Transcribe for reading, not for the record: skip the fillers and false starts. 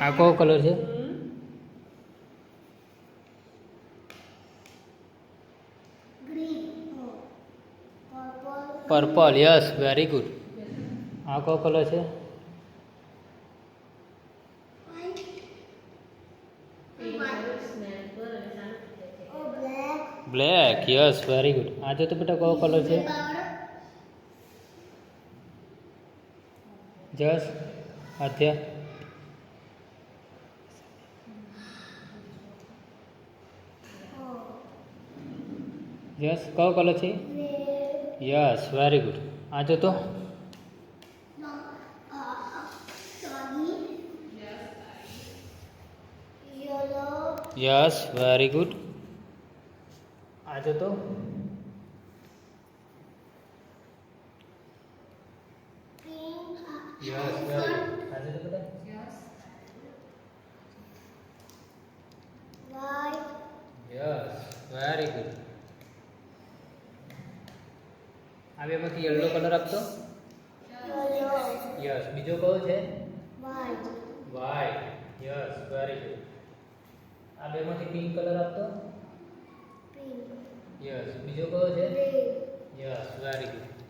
આ કયો કલર છે? પર્પલ. Yes, very good. આ કયો કલર છે? બ્લેક. Yes, very good. આ જો તો બેટા કયો કલર છે? જસ, આધ્યા. યસ, કયો કલર છે? Yes, very good. આ જો તો યસ, વેરી ગુડ. આ જો તો યસ, વેરી ગુડ. આ જો તો બેટા યસ, વેરી ગુડ. આ બેમાંથી યલો કલર આપતો. યસ. બીજો કયો છે? વ્હાઈટ. Yes, very good. આ બેમાંથી પિંક કલર આપતો. યસ. બીજો કયો છે? Yes, very good.